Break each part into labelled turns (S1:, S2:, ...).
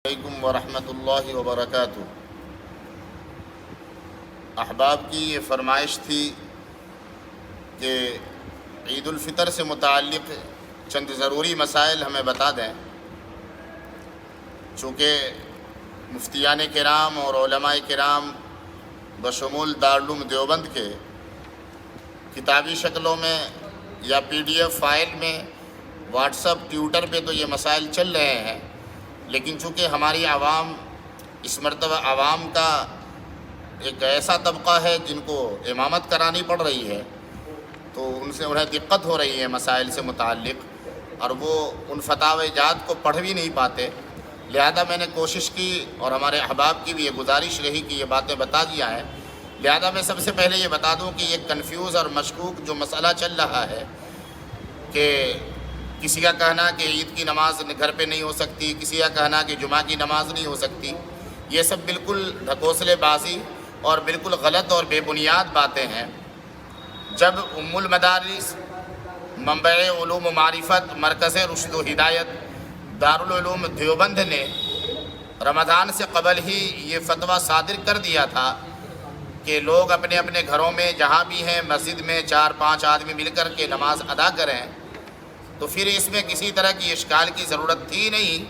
S1: علیکم ورحمۃ اللہ وبرکاتہ۔ احباب کی یہ فرمائش تھی کہ عید الفطر سے متعلق چند ضروری مسائل ہمیں بتا دیں، چونکہ مفتیان کرام اور علماء کرام بشمول دارالعلوم دیوبند کے کتابی شکلوں میں یا PDF فائل میں واٹس اپ ٹویٹر پہ تو یہ مسائل چل رہے ہیں، لیکن چونکہ ہماری عوام اس مرتبہ عوام کا ایک ایسا طبقہ ہے جن کو امامت کرانی پڑ رہی ہے، تو انہیں دقت ہو رہی ہے مسائل سے متعلق، اور وہ ان فتاوی جات کو پڑھ بھی نہیں پاتے، لہذا میں نے کوشش کی اور ہمارے احباب کی بھی یہ گزارش رہی کہ یہ باتیں بتا دیا ہے۔ لہذا میں سب سے پہلے یہ بتا دوں کہ یہ کنفیوز اور مشکوک جو مسئلہ چل رہا ہے کہ کسی کا کہنا کہ عید کی نماز گھر پہ نہیں ہو سکتی، کسی کا کہنا کہ جمعہ کی نماز نہیں ہو سکتی، یہ سب بالکل ڈھکوسلے بازی اور بالکل غلط اور بے بنیاد باتیں ہیں۔ جب ام المدارس منبع علوم و معرفت مرکز رشد و ہدایت دارالعلوم دیوبند نے رمضان سے قبل ہی یہ فتویٰ صادر کر دیا تھا کہ لوگ اپنے اپنے گھروں میں جہاں بھی ہیں مسجد میں 4-5 آدمی مل کر کے نماز ادا کریں، تو پھر اس میں کسی طرح کی اشکال کی ضرورت تھی نہیں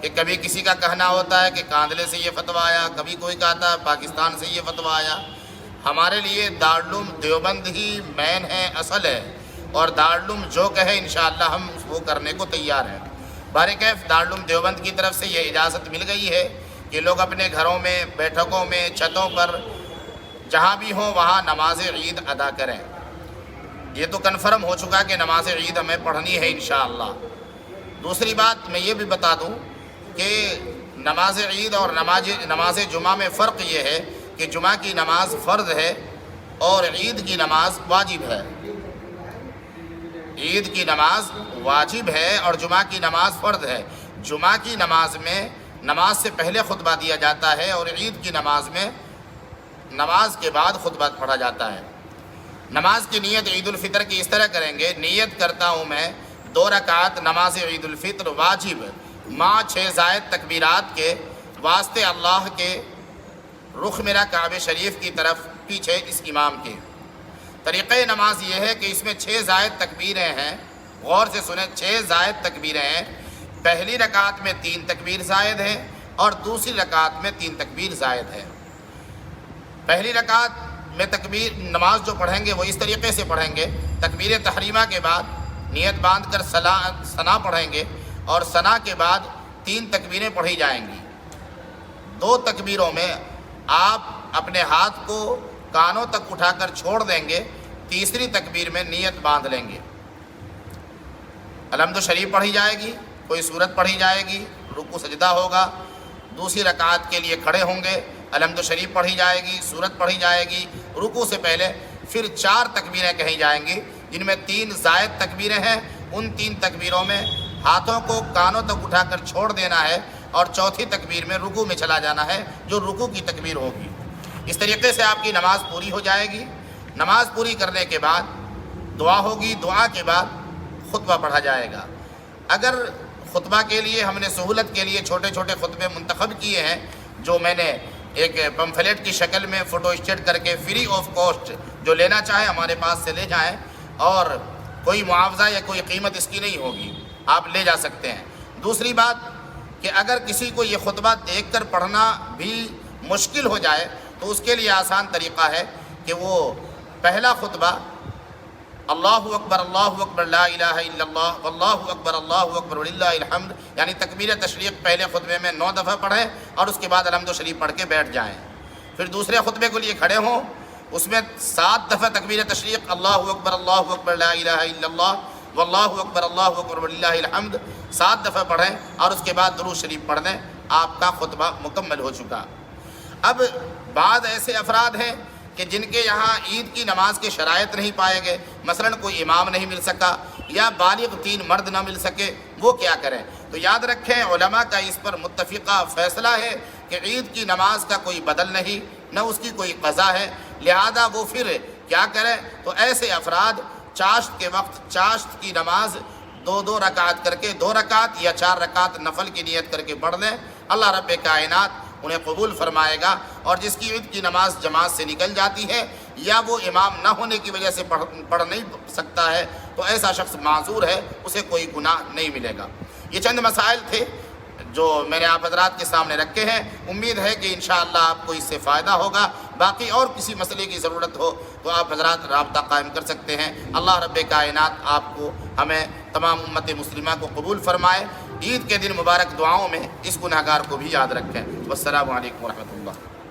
S1: کہ کبھی کسی کا کہنا ہوتا ہے کہ کاندلے سے یہ فتویٰ آیا، کبھی کوئی کہتا ہے پاکستان سے یہ فتویٰ آیا۔ ہمارے لیے دارالعلوم دیوبند ہی مین ہے، اصل ہے، اور دارالعلوم جو کہے انشاءاللہ ہم وہ کرنے کو تیار ہیں۔ بہرکیف دارالعلوم دیوبند کی طرف سے یہ اجازت مل گئی ہے کہ لوگ اپنے گھروں میں، بیٹھکوں میں، چھتوں پر جہاں بھی ہوں وہاں نماز عید ادا کریں۔ یہ تو کنفرم ہو چکا کہ نماز عید ہمیں پڑھنی ہے انشاءاللہ۔ دوسری بات میں یہ بھی بتا دوں کہ نماز عید اور نماز جمعہ میں فرق یہ ہے کہ جمعہ کی نماز فرض ہے اور عید کی نماز واجب ہے۔ عید کی نماز واجب ہے اور جمعہ کی نماز فرض ہے۔ جمعہ کی نماز میں نماز سے پہلے خطبہ دیا جاتا ہے اور عید کی نماز میں نماز کے بعد خطبہ پڑھا جاتا ہے۔ نماز کی نیت عید الفطر کی اس طرح کریں گے، نیت کرتا ہوں میں 2 رکعت نماز عید الفطر واجب مع 6 زائد تکبیرات کے واسطے اللہ کے رخ میرا کعبہ شریف کی طرف پیچھے اس امام کے۔ طریقہ نماز یہ ہے کہ اس میں 6 زائد تکبیریں ہیں، غور سے سنیں، 6 زائد تکبیریں ہیں۔ پہلی رکعت میں 3 تکبیر زائد ہیں اور دوسری رکعت میں 3 تکبیر زائد ہے۔ پہلی رکعت میں تکبیر نماز جو پڑھیں گے وہ اس طریقے سے پڑھیں گے، تکبیر تحریمہ کے بعد نیت باندھ کر ثنا پڑھیں گے اور ثنا کے بعد 3 تکبیریں پڑھی جائیں گی۔ 2 تکبیروں میں آپ اپنے ہاتھ کو کانوں تک اٹھا کر چھوڑ دیں گے، تیسری تکبیر میں نیت باندھ لیں گے۔ الحمد شریف پڑھی جائے گی، کوئی سورت پڑھی جائے گی، رکوع سجدہ ہوگا، دوسری رکعت کے لیے کھڑے ہوں گے، الحمد شریف پڑھی جائے گی، سورت پڑھی جائے گی رکوع سے پہلے، پھر 4 تکبیریں کہی جائیں گی جن میں 3 زائد تکبیریں ہیں۔ ان 3 تکبیروں میں ہاتھوں کو کانوں تک اٹھا کر چھوڑ دینا ہے اور چوتھی تکبیر میں رکوع میں چلا جانا ہے جو رکوع کی تکبیر ہوگی۔ اس طریقے سے آپ کی نماز پوری ہو جائے گی۔ نماز پوری کرنے کے بعد دعا ہوگی، دعا کے بعد خطبہ پڑھا جائے گا۔ اگر خطبہ کے لیے ہم نے سہولت کے لیے چھوٹے چھوٹے خطبے منتخب کیے ہیں جو میں نے ایک پمفلیٹ کی شکل میں فوٹو اسٹیٹ کر کے فری آف کاسٹ جو لینا چاہے ہمارے پاس سے لے جائیں، اور کوئی معاوضہ یا کوئی قیمت اس کی نہیں ہوگی، آپ لے جا سکتے ہیں۔ دوسری بات کہ اگر کسی کو یہ خطبہ دیکھ کر پڑھنا بھی مشکل ہو جائے تو اس کے لیے آسان طریقہ ہے کہ وہ پہلا خطبہ اللہ اکبر لا الہ الا اللہ واللہ اکبر وللہ الحمد، یعنی تکبیر تشریق پہلے خطبے میں 9 دفعہ پڑھیں اور اس کے بعد الحمد شریف پڑھ کے بیٹھ جائیں۔ پھر دوسرے خطبے کے لیے کھڑے ہوں، اس میں 7 دفعہ تکبیر تشریق اللہ اکبر لا الہ الا اللہ واللہ اکبر وللہ الحمد 7 دفعہ پڑھیں اور اس کے بعد درود شریف پڑھ دیں، آپ کا خطبہ مکمل ہو چکا۔ اب بعض ایسے افراد ہیں کہ جن کے یہاں عید کی نماز کے شرائط نہیں پائے گئے، مثلاً کوئی امام نہیں مل سکا یا بالغ 3 مرد نہ مل سکے، وہ کیا کریں؟ تو یاد رکھیں علماء کا اس پر متفقہ فیصلہ ہے کہ عید کی نماز کا کوئی بدل نہیں، نہ اس کی کوئی قضا ہے، لہذا وہ پھر کیا کریں؟ تو ایسے افراد چاشت کے وقت چاشت کی نماز 2 رکعت کر کے 2 رکعت یا 4 رکعت نفل کی نیت کر کے پڑھ لیں اللہ رب کائنات انہیں قبول فرمائے گا، اور جس کی عید کی نماز جماعت سے نکل جاتی ہے یا وہ امام نہ ہونے کی وجہ سے پڑھ نہیں سکتا ہے تو ایسا شخص معذور ہے، اسے کوئی گناہ نہیں ملے گا۔ یہ چند مسائل تھے جو میں نے آپ حضرات کے سامنے رکھے ہیں، امید ہے کہ انشاءاللہ آپ کو اس سے فائدہ ہوگا۔ باقی اور کسی مسئلے کی ضرورت ہو تو آپ حضرات رابطہ قائم کر سکتے ہیں۔ اللہ رب کائنات آپ کو، ہمیں، تمام امت مسلمہ کو قبول فرمائے۔ عید کے دن مبارک دعاؤں میں اس گنہگار کو بھی یاد رکھیں۔ والسلام علیکم ورحمۃ اللہ۔